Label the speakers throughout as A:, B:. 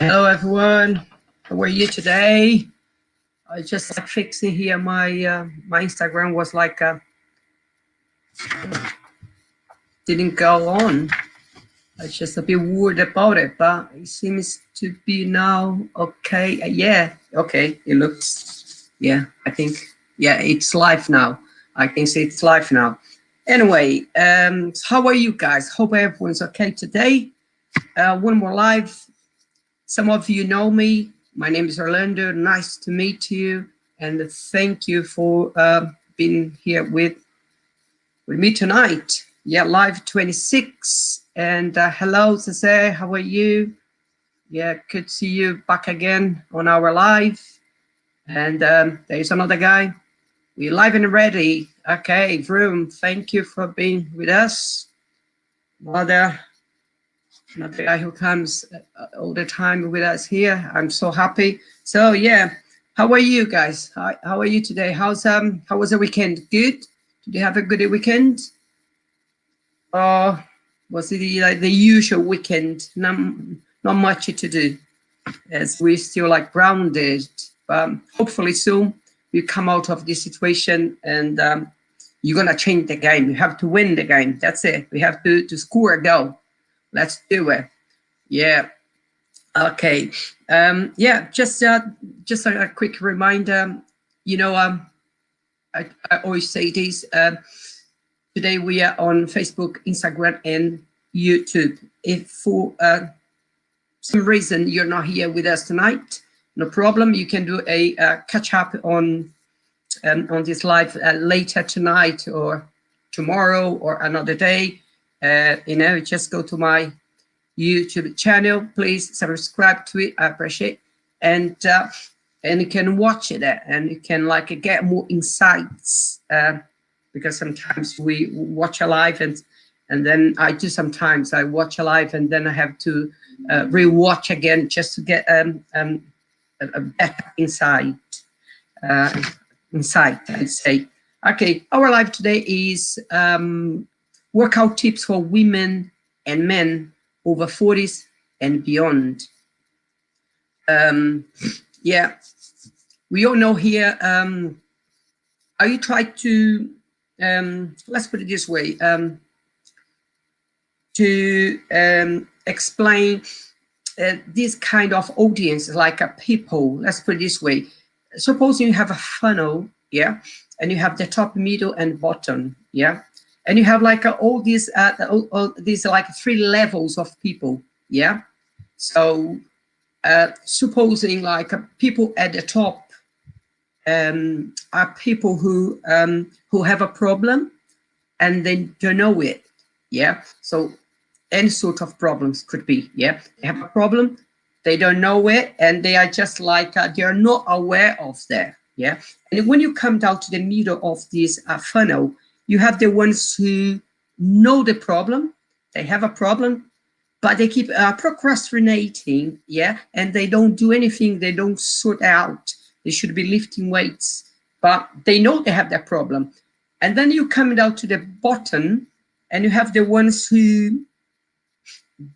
A: Hello everyone, how are you today? I just fixing here my Instagram was didn't go on. I was just a bit worried about it, but it seems to be now okay. Yeah, okay, it looks, yeah, I think, yeah, it's live now. I can see it's live now. Anyway, how are you guys? Hope everyone's okay today. One more live. Some of you know me. My name is Orlando. Nice to meet you. And thank you for being here with me tonight. Yeah, live 26. And hello, Cesar. How are you? Yeah, good to see you back again on our live. And there's another guy. We're live and ready. Okay, Vroom, thank you for being with us. Another guy who comes all the time with us here. I'm so happy. So yeah, how are you guys? How are you today? How was the weekend? Good? Did you have a good weekend? Or was it like the usual weekend? Not much to do, as we're still like grounded. But hopefully soon we come out of this situation and you're gonna change the game. You have to win the game. That's it. We have to score a goal. Let's do it. Yeah. Okay. Yeah. Just a quick reminder. You know, I always say this. Today we are on Facebook, Instagram, and YouTube. If for some reason you're not here with us tonight, no problem. You can do a catch up on this live later tonight or tomorrow or another day. You know, just go to my YouTube channel. Please subscribe to it. I appreciate it. And you can watch it and you can like get more insights because sometimes we watch a live and then I do sometimes I watch a live and then I have to rewatch again just to get a better insight. I'd say. Okay, our live today is workout tips for women and men over 40s and beyond. Yeah, we all know here, I try to, let's put it this way, to explain this kind of audience, like people, let's put it this way. Suppose you have a funnel, yeah, and you have the top, middle, and bottom, yeah, and you have like all these like 3 levels of people, yeah. So supposing like people at the top are people who have a problem and they don't know it, yeah. So any sort of problems could be, yeah. They have a problem, they don't know it, and they are just like they're not aware of that, yeah. And when you come down to the middle of this funnel, you have the ones who know the problem, they have a problem, but they keep procrastinating, yeah, and they don't do anything, they don't sort out. They should be lifting weights, but they know they have that problem. And then you come down to the bottom, and you have the ones who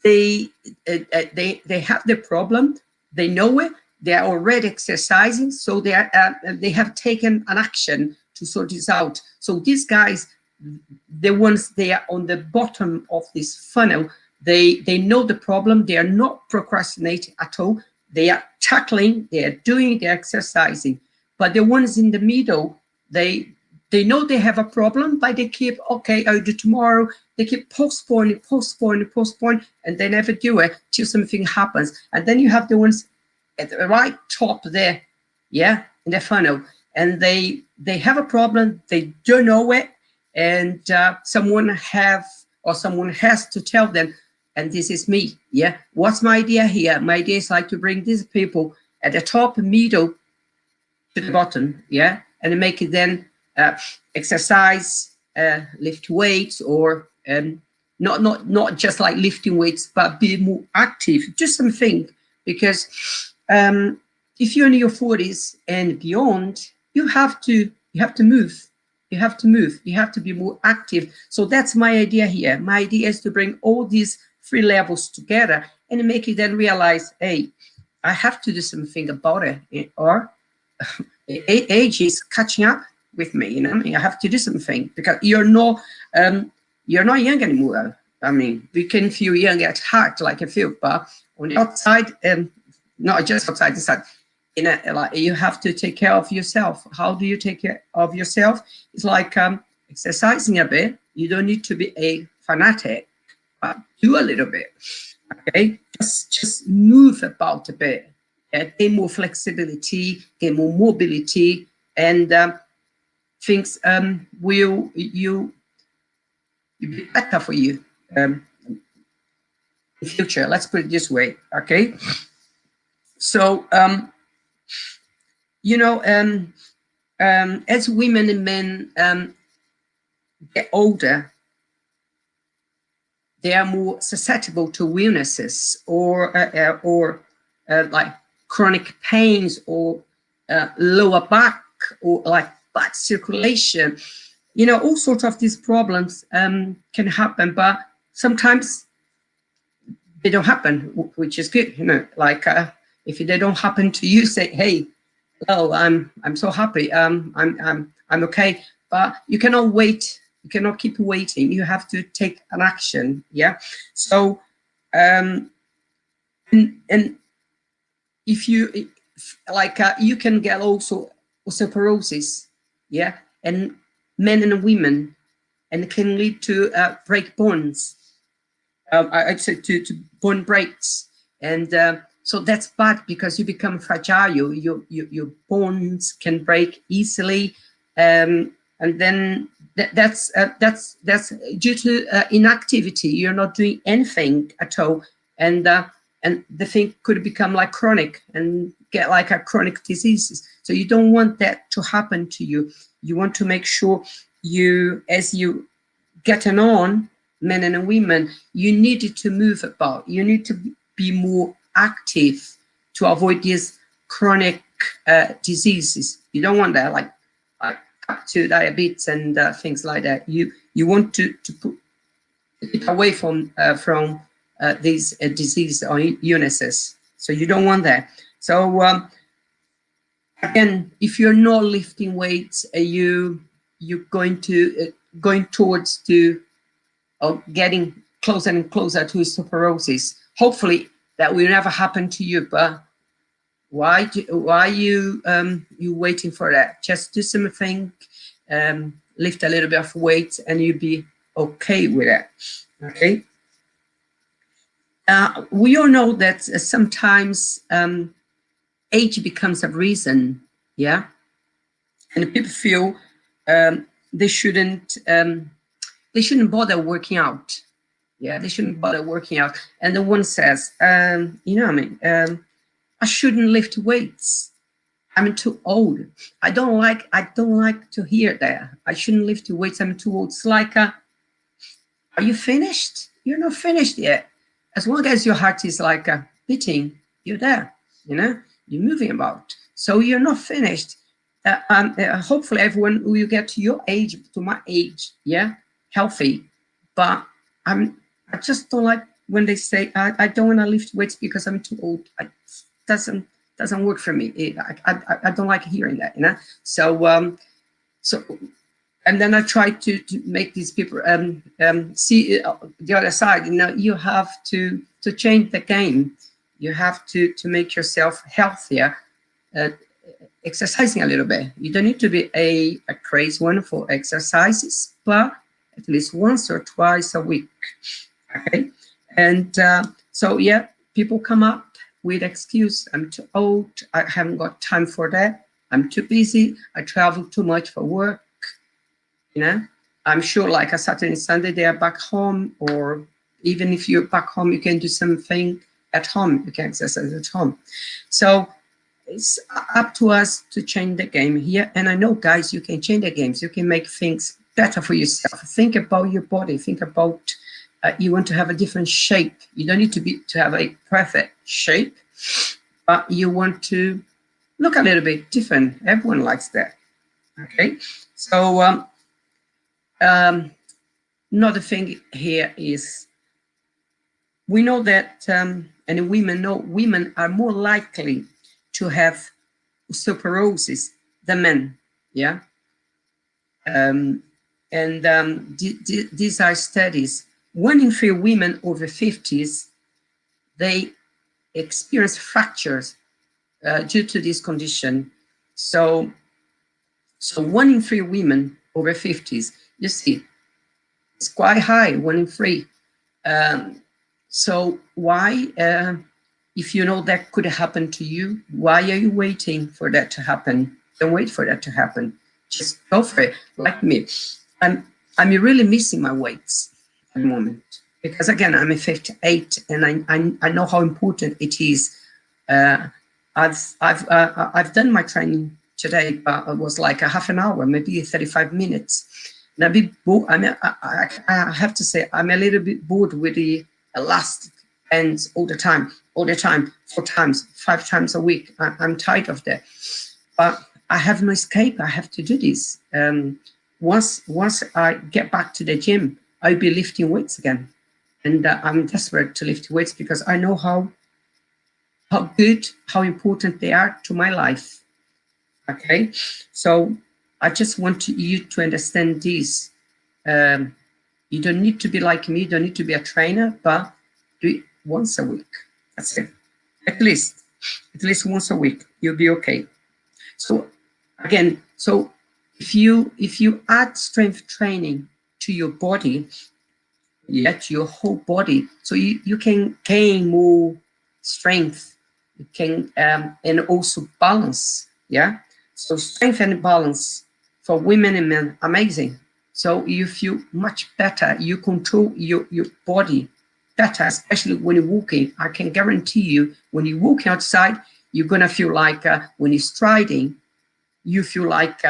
A: they have the problem, they know it, they are already exercising, so they have taken an action to sort this out. So these guys, the ones they are on the bottom of this funnel, they know the problem, they are not procrastinating at all, they are tackling, they are doing, they're exercising. But the ones in the middle, they know they have a problem, but they keep, okay, I'll do tomorrow. They keep postponing, and they never do it till something happens. And then you have the ones at the right top there, yeah, in the funnel, and they have a problem, they don't know it, and someone has to tell them, and this is me, yeah. What's my idea here? My idea is like to bring these people at the top, middle, to the bottom, yeah, and make it then exercise, lift weights, or not just like lifting weights, but be more active, do something. Because if you're in your 40s and beyond, you have to move. You have to be more active. So that's my idea here. My idea is to bring all these 3 levels together and make you then realize, hey, I have to do something about it, or age is catching up with me. You know, I have to do something, because you're not young anymore. I mean, we can feel young at heart, like I feel, but on the outside, not just outside, inside. You know, like, you have to take care of yourself. How do you take care of yourself? It's like exercising a bit. You don't need to be a fanatic, but do a little bit. Okay, just move about a bit. Gain more flexibility, gain more mobility, and things will be better for you in the future. Let's put it this way. Okay, so you know, as women and men get older, they are more susceptible to illnesses or like chronic pains, or lower back, or like bad circulation. You know, all sorts of these problems can happen, but sometimes they don't happen, which is good. You know, like if they don't happen to you, say, hey, hello, I'm so happy, I'm okay. But you cannot wait. You cannot keep waiting. You have to take an action. Yeah. So, and if you like, you can get also osteoporosis. Yeah, and men and women, and it can lead to break bones. I'd say to bone breaks, and so that's bad, because you become fragile. Your bones can break easily, and then that's due to inactivity. You're not doing anything at all, and the thing could become like chronic and get like a chronic diseases. So you don't want that to happen to you. You want to make sure you, as you getting on, men and women, you need to move about. You need to be more active to avoid these chronic diseases. You don't want that, like up to diabetes and things like that. You want to put it away from these diseases or illnesses. So you don't want that. So again, if you're not lifting weights, you're going towards to getting closer and closer to osteoporosis. Hopefully that will never happen to you, but why you waiting for that? Just do something, lift a little bit of weight, and you'll be okay with it. Okay. We all know that sometimes age becomes a reason, yeah, and people feel they shouldn't bother working out. Yeah, they shouldn't bother working out. And the one says, you know what I mean? I shouldn't lift weights. I'm too old. I don't like to hear that. I shouldn't lift weights. I'm too old. It's like, are you finished? You're not finished yet. As long as your heart is like beating, you're there. You know, you're moving about. So you're not finished. Hopefully everyone will get to your age, to my age, yeah, healthy. But I just don't like when they say I don't want to lift weights because I'm too old. It doesn't work for me. I don't like hearing that, you know. So and then I try to make these people see the other side. You know, you have to change the game. You have to make yourself healthier. Exercising a little bit. You don't need to be a crazy one for exercises, but at least once or twice a week. Okay, and so yeah, people come up with excuse. I'm too old. I haven't got time for that. I'm too busy. I travel too much for work. You know, I'm sure like a Saturday and Sunday they are back home, or even if you're back home, you can do something at home. You can exercise at home. So it's up to us to change the game here. And I know, guys, you can change the games. You can make things better for yourself. Think about your body. Think about you want to have a different shape. You don't need to have a perfect shape, but you want to look a little bit different. Everyone likes that. Okay, so another thing here is we know that and women know women are more likely to have osteoporosis than men. Yeah. These are studies. 1 in 3 women over 50s, they experience fractures due to this condition. So 1 in 3 women over 50s, you see, it's quite high, 1 in 3. So why, if you know that could happen to you, why are you waiting for that to happen? Don't wait for that to happen. Just go for it. Like me, I'm really missing my weights at the moment because again I'm a 58, and I know how important it is. I've done my training today, but it was like a half an hour, maybe 35 minutes. And I have to say I'm a little bit bored with the elastic bands all the time, 4 times, 5 times a week. I'm tired of that. But I have no escape. I have to do this. Once I get back to the gym, I'll be lifting weights again. And I'm desperate to lift weights because I know how good, how important they are to my life. Okay, so I just want you to understand this. You don't need to be like me, you don't need to be a trainer, but do it once a week. That's it. At least once a week, you'll be okay. So again, so if you add strength training to your body, to your whole body, so you can gain more strength, you can and also balance. Yeah, so strength and balance for women and men, amazing. So you feel much better, you control your body better, especially when you're walking. I can guarantee you, when you're walking outside, you're gonna feel like when you're striding, you feel like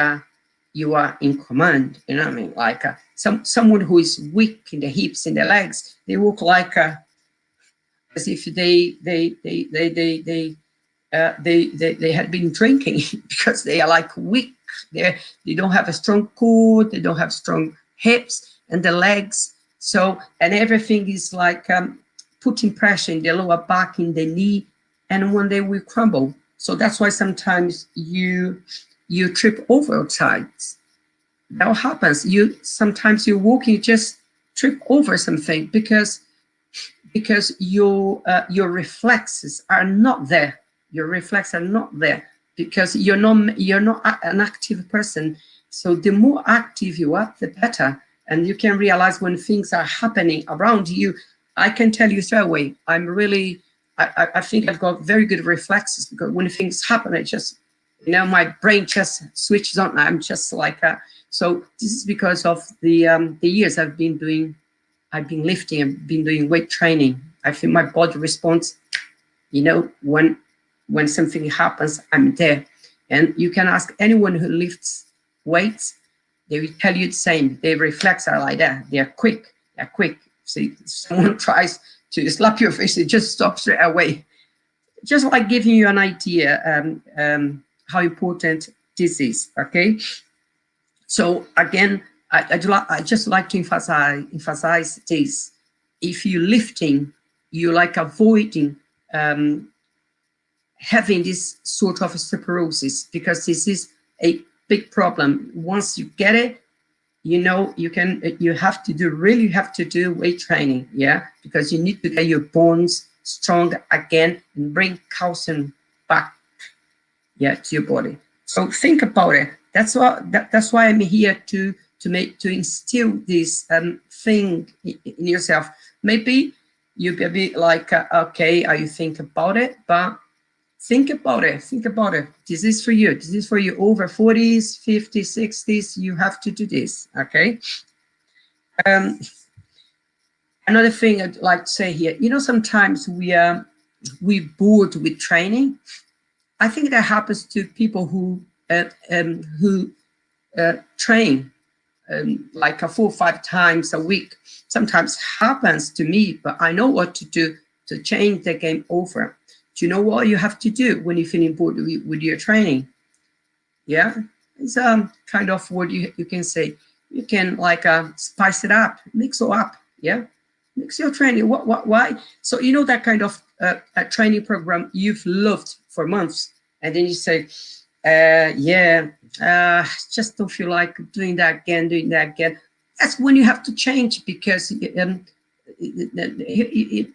A: you are in command. You know what I mean? Like someone who is weak in the hips and the legs, they walk like as if they had been drinking because they are like weak. They don't have a strong core, they don't have strong hips and the legs. So, and everything is like putting pressure in the lower back, in the knee, and one day we crumble. So that's why sometimes you trip over outside. That happens. Sometimes you're walking, you just trip over something because your reflexes are not there. Your reflexes are not there because you're not an active person. So the more active you are, the better. And you can realize when things are happening around you. I can tell you straight away, I think I've got very good reflexes because when things happen, it just, my brain just switches on. I'm just like, so this is because of the years I've been lifting and been doing weight training. I think my body responds, when something happens, I'm there. And you can ask anyone who lifts weights, they will tell you the same. Their reflexes are like that. They're quick. So if someone tries to slap your face, it just stops straight away. Just like giving you an idea how important this is, okay? So again, I just like to emphasize this. If you're lifting, you like avoiding having this sort of osteoporosis, because this is a big problem. Once you get it, you have to do weight training, yeah, because you need to get your bones strong again and bring calcium back, yeah, to your body. So think about it. That's why I'm here to instill this thing in yourself. Maybe you'll be a bit like, okay, you think about it, but think about it. This is for you. This is for you over 40s, 50s, 60s. You have to do this, okay? Another thing I'd like to say here, sometimes we're bored with training. I think that happens to people who train like 4 or 5 times a week. Sometimes happens to me, but I know what to do to change the game over. Do you know what you have to do when you're feeling bored with your training? Yeah, it's kind of what you can say. You can like spice it up, mix it up. Yeah, Mix your training. Why? So you know that kind of a training program you've loved for months, and then you say, yeah, just don't feel like doing that again. That's when you have to change, because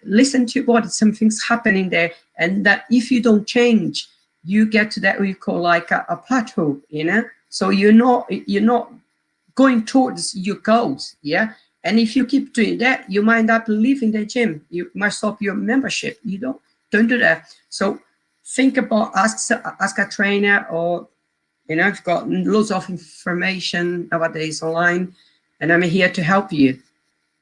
A: listen to your body. Something's happening there, and that if you don't change, you get to that what you call like a plateau, you know. So you're not going towards your goals, yeah. And if you keep doing that, you might end up leaving the gym. You might stop your membership. You don't do that. So think about ask a trainer, or you know, I've got loads of information nowadays online, and I'm here to help you.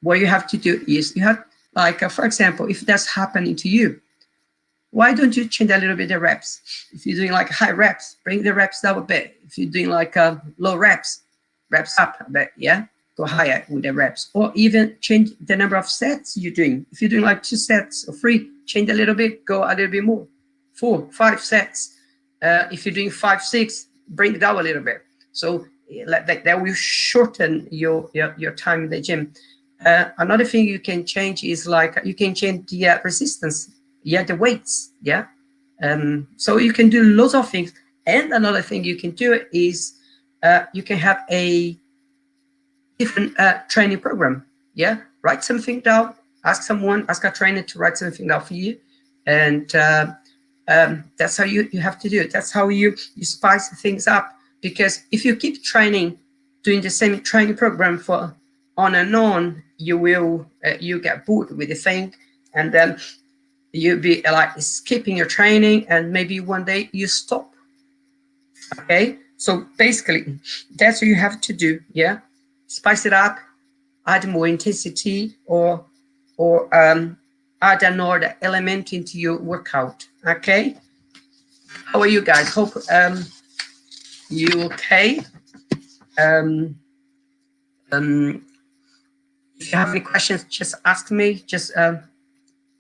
A: What you have to do is you have, like, for example, if that's happening to you, why don't you change a little bit the reps? If you're doing like high reps, bring the reps down a bit. If you're doing like low reps up a bit, yeah? Go higher with the reps. Or even change the number of sets you're doing. If you're doing like 2 sets or 3, change a little bit, go a little bit more. 4, 5 sets. If you're doing 5, 6, bring it down a little bit. So that will shorten your time in the gym. Another thing you can change is like you can change the resistance, yeah, the weights, yeah. So you can do lots of things. And another thing you can do is you can have a different training program, yeah. Write something down, ask a trainer to write something down for you, and that's how you have to do it. That's how you spice things up, because if you keep training, doing the same training program for on and on, you will you get bored with the thing, and then you'll be like skipping your training, and maybe one day you stop. Okay, so basically that's what you have to do, yeah. Spice it up, add more intensity, or add another element into your workout. Okay, how are you guys? Hope you okay. If you have any questions, just ask me. Just put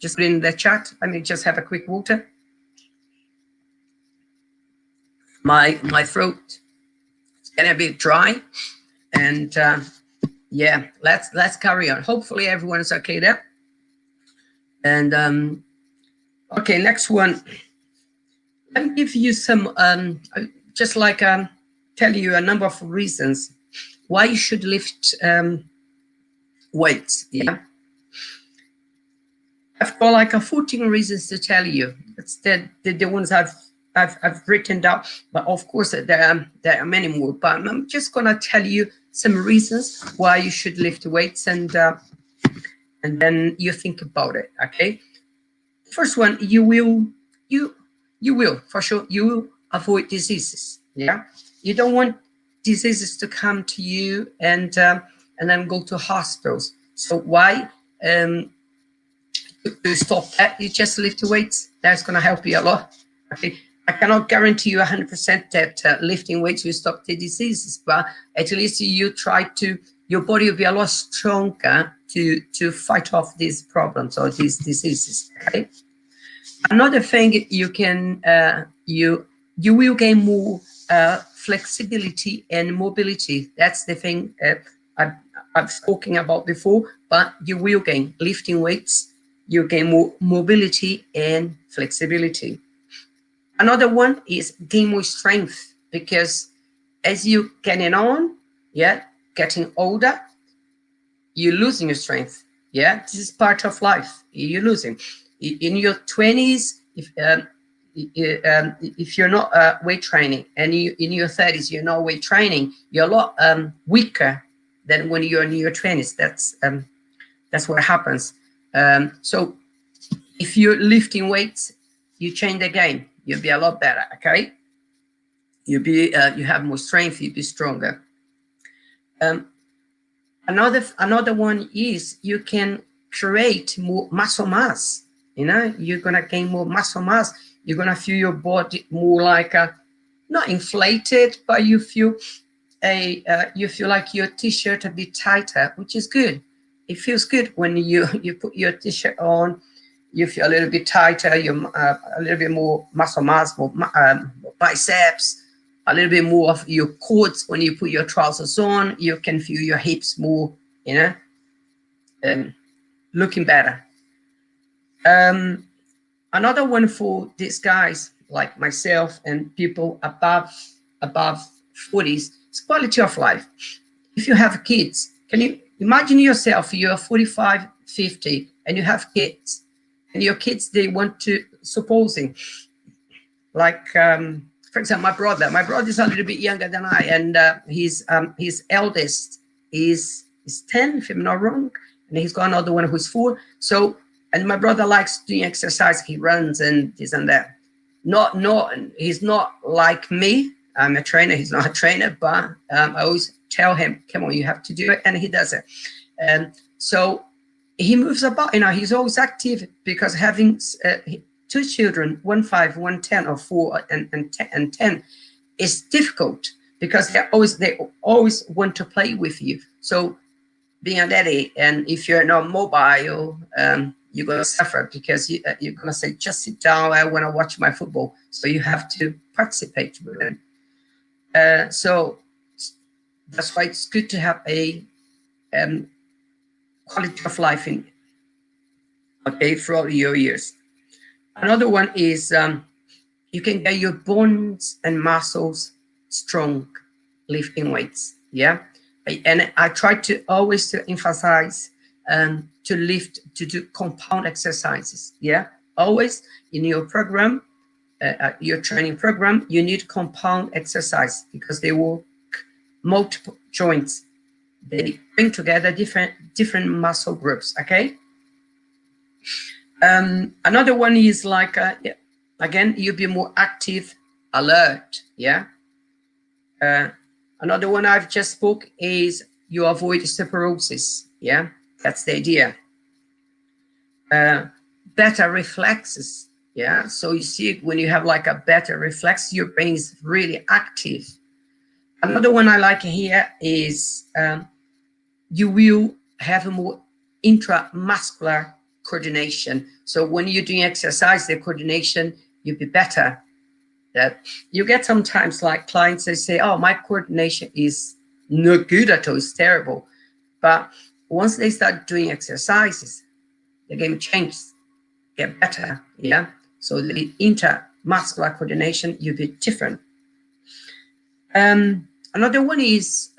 A: it in the chat. Let me just have a quick water. My throat is getting a bit dry, and yeah, let's carry on. Hopefully everyone is okay there. And okay, next one. Let me give you some just like tell you a number of reasons why you should lift weights. Yeah, I've got like 14 reasons to tell you. It's the ones I've written down, but of course there are many more. But I'm just gonna tell you some reasons why you should lift weights, and then you think about it. Okay, first one, you will for sure you will avoid diseases. Yeah, you don't want diseases to come to you and then go to hospitals. So why to stop that, you just lift weights. That's going to help you a lot. Okay, I cannot guarantee you 100% that lifting weights will stop the diseases, but at least you try to, your body will be a lot stronger to fight off these problems or these diseases. Okay, another thing you can you will gain more flexibility and mobility. That's the thing I've spoken about before, but you will gain lifting weights. You gain more mobility and flexibility. Another one is gain more strength, because as you getting on, yeah, getting older, you're losing your strength. Yeah, this is part of life. You're losing. In your 20s, if you're not weight training, and in your 30s you're not weight training, you're a lot weaker than when you're in your 20s. That's what happens. So if you're lifting weights, you change the game. You'll be a lot better. Okay, you'll be you have more strength. You'll be stronger. Another one is you can create more muscle mass. You know, you're gonna gain more muscle mass. You're gonna feel your body more like not inflated, but you feel like your t-shirt a bit tighter, which is good. It feels good when you put your t-shirt on. You feel a little bit tighter. You a little bit more muscle mass, more biceps. A little bit more of your quads when you put your trousers on. You can feel your hips more, you know. looking better. Another one for these guys like myself and people above 40s is quality of life. If you have kids, can you imagine yourself, you're 45, 50, and you have kids, and your kids, they want to, supposing, like, for example, my brother is a little bit younger than I, and his eldest is 10, if I'm not wrong, and he's got another one who's 4. So, and my brother likes doing exercise, he runs and this and that. He's not like me. I'm a trainer, he's not a trainer, but I always tell him, come on, you have to do it, and he does it. So he moves about, you know, he's always active, because having 2 children, 1 5, 1 10, or 4 and 10, is difficult, because they always want to play with you. So being a daddy, and if you're not mobile, you're going to suffer, because you're going to say, just sit down, I want to watch my football. So you have to participate with them. So that's why it's good to have a quality of life in, okay, throughout your years. Another one is you can get your bones and muscles strong lifting weights. Yeah, and I try to always to emphasize to do compound exercises. Yeah, always in your program, your training program, you need compound exercise, because they work multiple joints. They bring together different muscle groups. Okay. Another one is like, again, you'll be more active, alert. Yeah. Another one I've just spoke is you avoid osteoporosis. Yeah, that's the idea. Better reflexes. Yeah, so you see, when you have like a better reflex, your brain is really active. Another one I like here is you will have a more intramuscular coordination. So when you're doing exercise, the coordination, you'll be better. That you get sometimes like clients, they say, oh, my coordination is not good at all, it's terrible. But once they start doing exercises, the game changes, get better. Yeah. So the intermuscular coordination, you'll be different. Another one is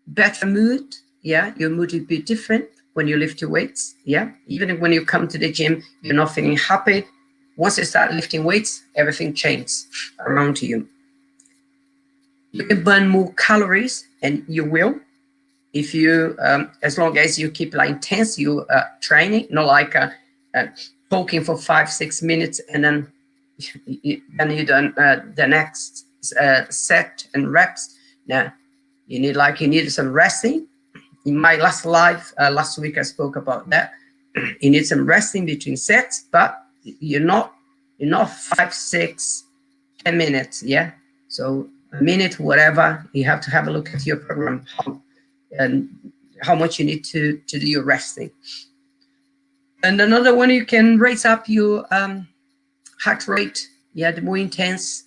A: better mood. Yeah, your mood will be different when you lift your weights. Yeah, even when you come to the gym, you're not feeling happy. Once you start lifting weights, everything changes around you. You can burn more calories, and you will, if you, as long as you keep like intense, you training, not like talking for 5-6 minutes and then you done the next set and reps. Now you need some resting. In my last live last week, I spoke about that. You need some resting between sets, but you're not 5, 6, 10 minutes. Yeah, so a minute, whatever. You have to have a look at your program and how much you need to do your resting. And another one, you can raise up your heart rate. Yeah, the more intense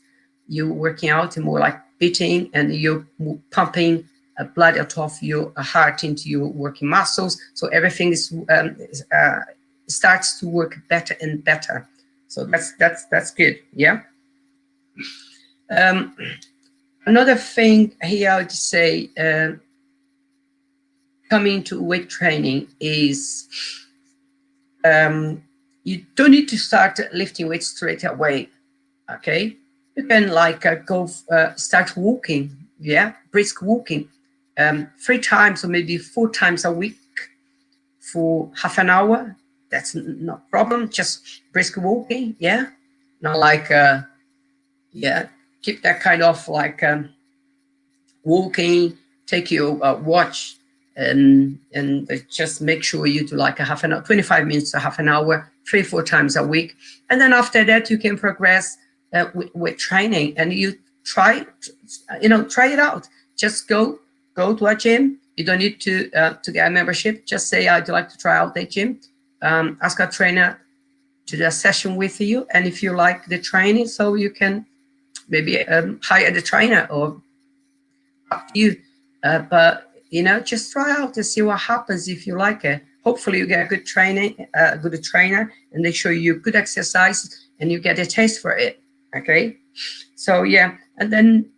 A: you're working out, the more like beating, and you're pumping blood out of your heart into your working muscles. So everything is starts to work better and better. So that's good. Yeah. Another thing here, I would say, coming to weight training is you don't need to start lifting weights straight away. Okay, you can like go start walking. Yeah, brisk walking, 3 times or maybe 4 times a week for half an hour. That's not a problem. Just brisk walking. Yeah, not like yeah, keep that kind of like walking. Take your watch and just make sure you do like a half an hour, 25 minutes to half an hour, 3-4 times a week. And then after that, you can progress with training, and you try it out. Just go to a gym. You don't need to get a membership. Just say, I'd like to try out the gym. Ask a trainer to do a session with you. And if you like the training, so you can maybe hire the trainer, or up to you. But just try out to see what happens if you like it. hopefully you get a good training, good trainer, and they show you good exercise, and you get a taste for it. Okay, so yeah, and then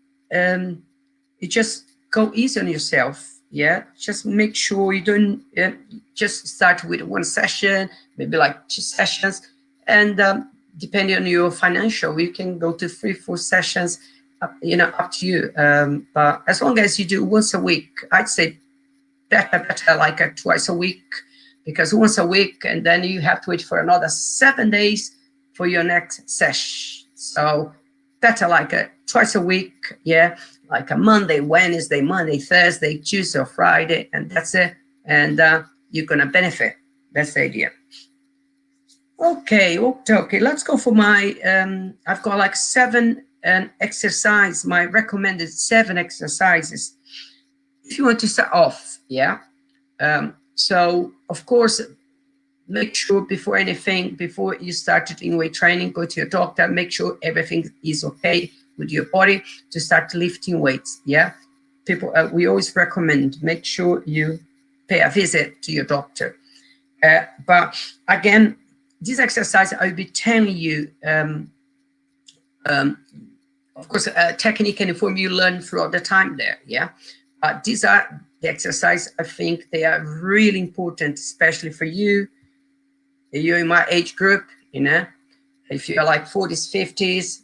A: you just go easy on yourself. Yeah, just make sure you don't just start with one session, maybe like 2 sessions, and depending on your financial, you can go to 3, 4 sessions. You know, up to you. But as long as you do once a week, I'd say better like twice a week, because once a week, and then you have to wait for another 7 days for your next session. So better like twice a week, yeah, like a Monday, Wednesday, Monday, Thursday, Tuesday, or Friday, and that's it. And you're gonna benefit. That's the idea. Okay, let's go for my, I've got like 7 exercise, my recommended 7 exercises. If you want to start off, yeah. So of course, make sure before anything, before you start doing weight training, go to your doctor, make sure everything is okay with your body to start lifting weights, yeah. People, we always recommend, make sure you pay a visit to your doctor. But again, this exercise, I'll be telling you, of course, technique and form you learn throughout the time there, yeah. These are the exercise, I think they are really important, especially for you. You're in my age group, you know, if you're like 40s, 50s,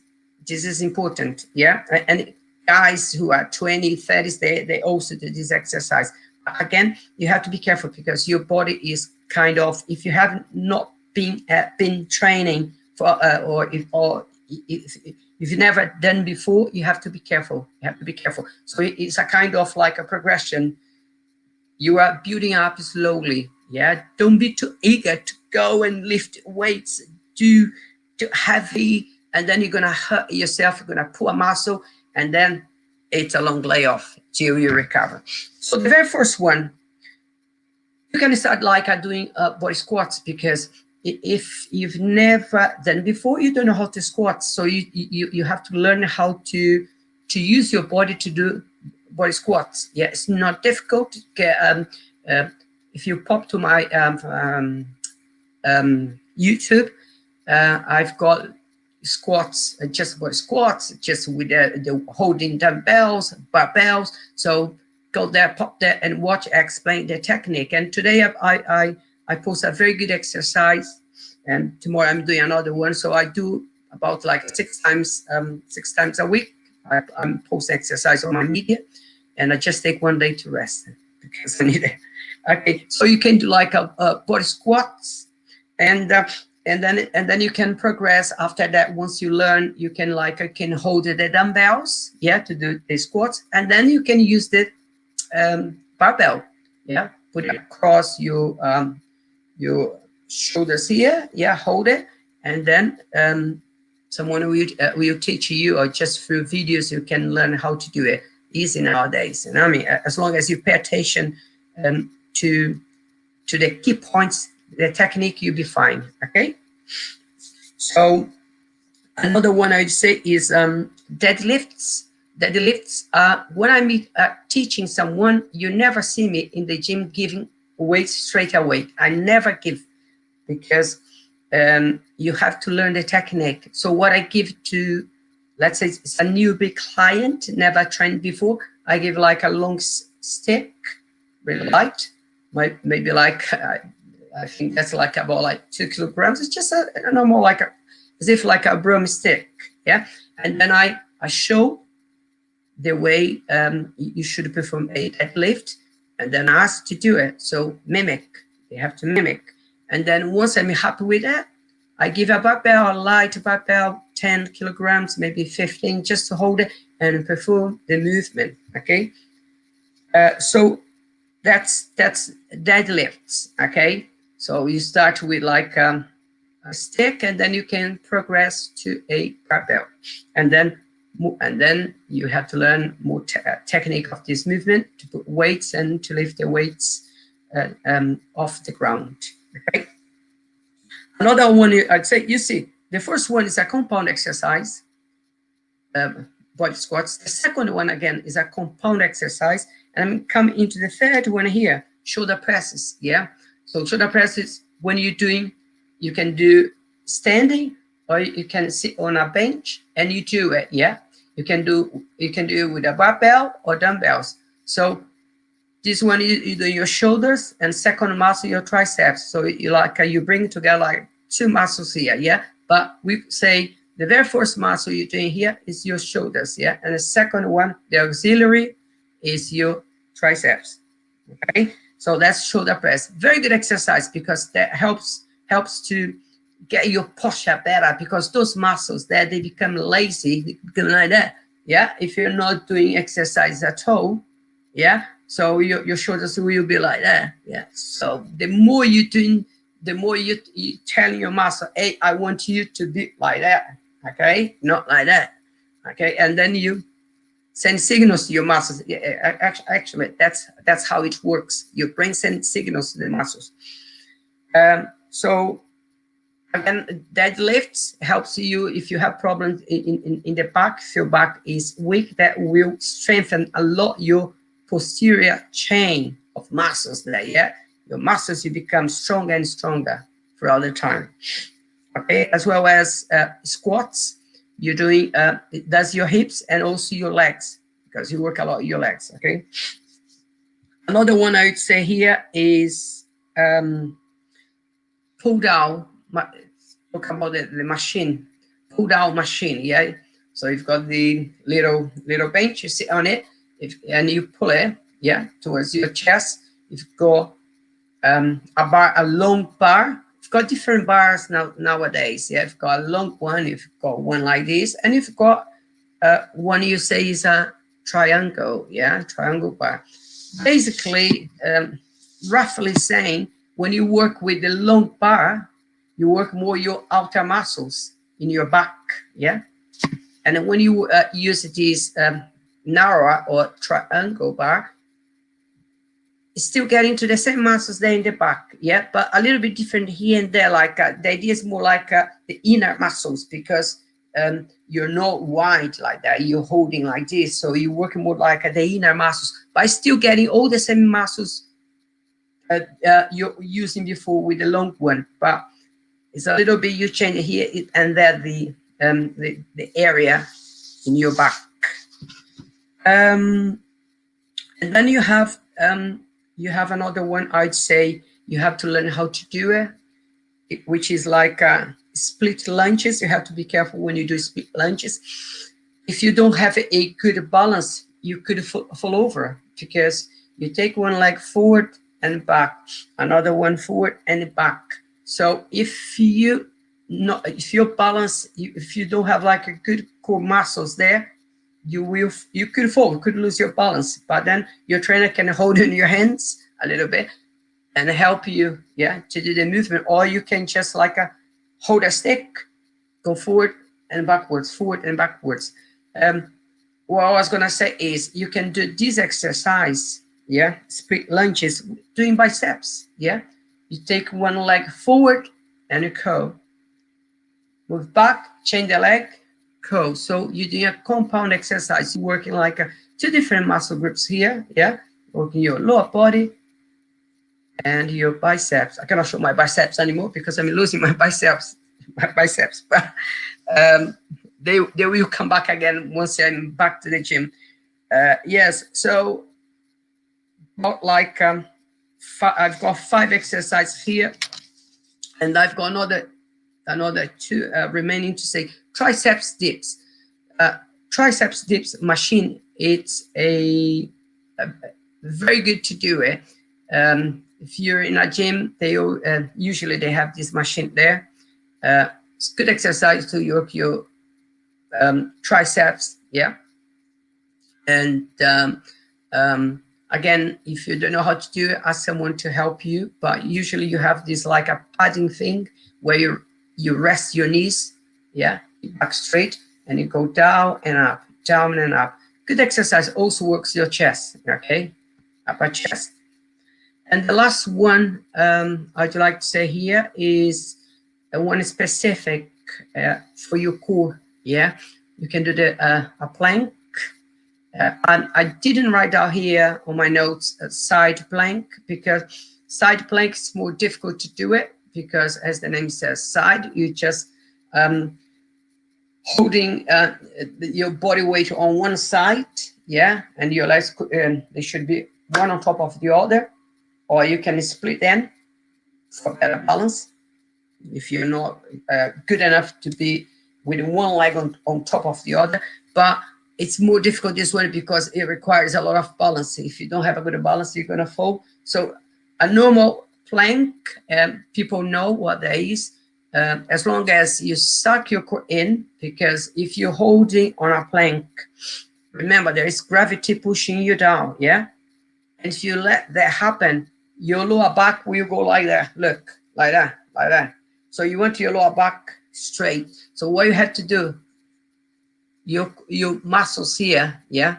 A: this is important, yeah. And guys who are 20s, 30s, they also do this exercise. Again, you have to be careful because your body is kind of, if you have not been training for, or if you've never done before, you have to be careful. You have to be careful. So it's a kind of like a progression. You are building up slowly. Yeah, don't be too eager to go and lift weights, do too heavy, and then you're gonna hurt yourself. You're gonna pull a muscle, and then it's a long layoff till you recover. So the very first one, you can start like doing body squats, because if you've never done before, you don't know how to squat. So you have to learn how to use your body to do body squats. Yeah, it's not difficult. If you pop to my YouTube, I've got squats, just body squats, just with the holding dumbbells, barbells. So go there, pop there, and watch. Explain the technique. And today I post a very good exercise, and tomorrow I'm doing another one. So I do about like 6 times a week. I post exercise on my media, and I just take 1 day to rest because I need it. Okay, so you can do like a body squats, and then you can progress after that. Once you learn, you can hold the dumbbells, yeah, to do the squats, and then you can use the barbell, yeah, put it across your shoulders here, yeah, hold it, and then someone will teach you, or just through videos you can learn how to do it. Easy nowadays, and I mean, as long as you pay attention to the key points, the technique, you'll be fine. Okay, so another one I'd say is deadlifts. Deadlifts. When I'm teaching someone, you never see me in the gym giving weights straight away. I never give, because you have to learn the technique. So what I give to, let's say it's a newbie client, never trained before, I give like a long stick, really light, maybe like I think that's like about like 2 kilograms. It's just a normal, like as if like a broomstick, yeah. And then I show the way you should perform a deadlift, and then ask to do it. So mimic, they have to mimic. And then once I'm happy with that, I give a barbell, a light barbell, 10 kilograms, maybe 15, just to hold it and perform the movement. Okay, so that's deadlifts. Okay, so you start with like a stick, and then you can progress to a barbell, and then you have to learn more technique of this movement, to put weights and to lift the weights off the ground. Okay. Another one I'd say, you see, the first one is a compound exercise, body squats. The second one again is a compound exercise, and I'm coming into the third one here, shoulder presses. Yeah. So shoulder press is when you're doing, you can do standing, or you can sit on a bench and you do it. Yeah, you can do it with a barbell or dumbbells. So this one you do your shoulders, and second muscle your triceps. So you you bring together like two muscles here. Yeah, but we say the very first muscle you're doing here is your shoulders. Yeah, and the second one, the auxiliary, is your triceps. Okay, so that's shoulder press. Very good exercise, because that helps to get your posture better, because those muscles there, they become lazy, they become like that. Yeah, if you're not doing exercise at all, yeah, so your shoulders will be like that. Yeah, so the more you're doing, the more you telling your muscle, hey, I want you to be like that. Okay, not like that. Okay, and then you send signals to your muscles. Yeah, actually, that's how it works. Your brain sends signals to the muscles. So again, deadlifts helps you if you have problems in the back. If your back is weak, that will strengthen a lot your posterior chain of muscles there. Yeah, your muscles, you become stronger and stronger throughout the time. Okay, as well as squats. You're doing it does your hips and also your legs, because you work a lot your legs. Okay, another one I would say here is pull down. Talk about the machine, pull down machine. Yeah, so you've got the little bench, you sit on it, and you pull it, yeah, towards your chest. You've got a long bar. You've got different bars nowadays. Yeah, you've got a long one, you've got one like this, and you've got one you say is a triangle. Yeah, triangle bar. Basically, roughly saying, when you work with the long bar, you work more your outer muscles in your back. Yeah, and then when you use this narrower or triangle bar, it's still getting to the same muscles there in the back. Yeah, but a little bit different here and there. Like the idea is more like the inner muscles, because you're not wide like that, you're holding like this, so you're working more like the inner muscles, but still getting all the same muscles you're using before with the long one. But it's a little bit, you change it here and there, the area in your back. And then you have another one. I'd say you have to learn how to do it, which is like split lunges. You have to be careful when you do split lunges. If you don't have a good balance, you could fall over, because you take one leg forward and back, another one forward and back. So if your balance, if you don't have like a good core muscles there, you could fall, you could lose your balance. But then your trainer can hold in your hands a little bit and help you, yeah, to do the movement. Or you can just like hold a stick, go forward and backwards, forward and backwards. What I was gonna say is, you can do this exercise, yeah, split lunges, doing biceps. Yeah, you take one leg forward and you curl, move back, change the leg, curl. So you're doing a compound exercise. You're working like two different muscle groups here. Yeah, working your lower body and your biceps. I cannot show my biceps anymore because I'm losing my biceps. But they will come back again once I'm back to the gym. Yes, so about like I've got 5 exercises here, and I've got another 2 remaining to say. Triceps dips. Triceps dips machine. It's a very good to do it. If you're in a gym, they usually they have this machine there. It's good exercise to work your triceps. Yeah, and again, if you don't know how to do it, ask someone to help you. But usually you have this like a padding thing where you rest your knees, yeah, back straight, and you go down and up, down and up. Good exercise. Also works your chest, okay, upper chest. And the last one I'd like to say here is one specific for your core. Yeah, you can do a plank. And I didn't write down here on my notes a side plank, because Side plank is more difficult to do it because, as the name says, side, you just holding your body weight on one side, yeah, and your legs, they should be one on top of the other, or you can split them for better balance if you're not good enough to be with one leg on top of the other. But it's more difficult this way because it requires a lot of balance. If you don't have a good balance, you're going to fall. So a normal plank, people know what that is. As long as you suck your core in, because if you're holding on a plank, remember there is gravity pushing you down, yeah? And if you let that happen, your lower back will go like that, look, like that, like that. So you want your lower back straight. So what you have to do, your muscles here, yeah?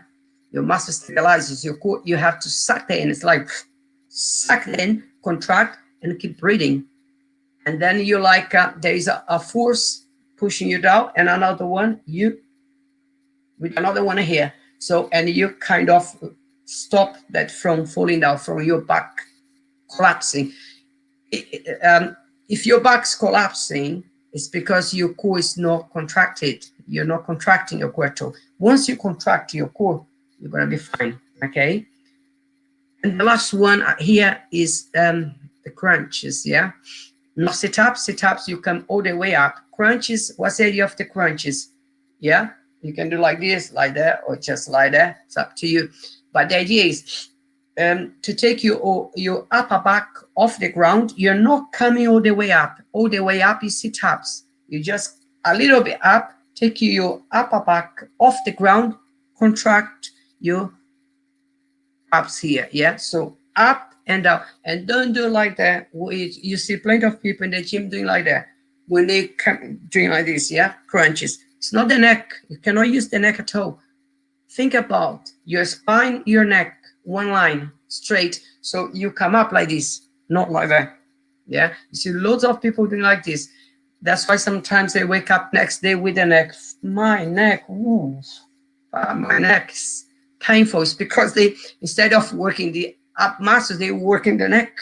A: Your muscle stabilizes your core, you have to suck that in. It's like, suck it in, contract, and keep breathing. And then you like, there is a force pushing you down, and another one, with another one here. So, and you kind of stop that from falling down, from your back collapsing. If your back's collapsing, it's because your core is not contracted. You're not contracting your core at all. Once you contract your core, you're going to be fine, okay? And the last one here is the crunches, yeah? Not sit-ups. Sit-ups, you come all the way up. Crunches, what's the idea of the crunches? Yeah, you can do like this, like that, or just like that. It's up to you. But the idea is to take your upper back off the ground. You're not coming all the way up. All the way up is sit-ups. You just a little bit up, take your upper back off the ground, contract your abs here, yeah? So up and down, and don't do like that. You see plenty of people in the gym doing like that. When they come doing like this, yeah, crunches. It's not the neck. You cannot use the neck at all. Think about your spine, your neck, one line, straight. So you come up like this, not like that. Yeah, you see loads of people doing like this. That's why sometimes they wake up next day with the neck. My neck, ooh, my neck is painful. It's because they, instead of working the up muscles, they working the neck.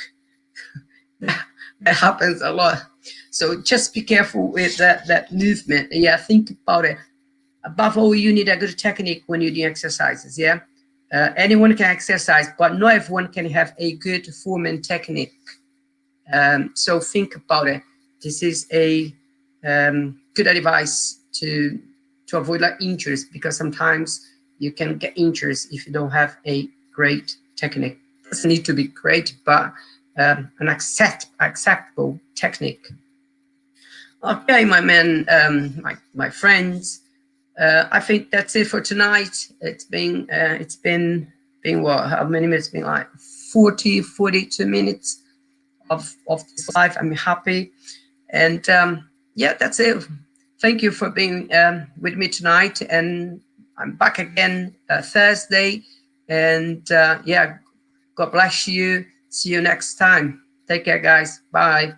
A: That happens a lot. So just be careful with that movement. Yeah, think about it. Above all, you need a good technique when you do exercises. Yeah, anyone can exercise, but not everyone can have a good form and technique. So think about it. This is a good advice to avoid like injuries, because sometimes you can get injuries if you don't have a great technique. It doesn't need to be great, but an acceptable technique. Okay, my men, my friends, I think that's it for tonight. It's been what? How many minutes? It's been like 42 minutes of this live. I'm happy, and yeah, that's it. Thank you for being with me tonight, and I'm back again Thursday. And yeah, God bless you. See you next time. Take care, guys. Bye.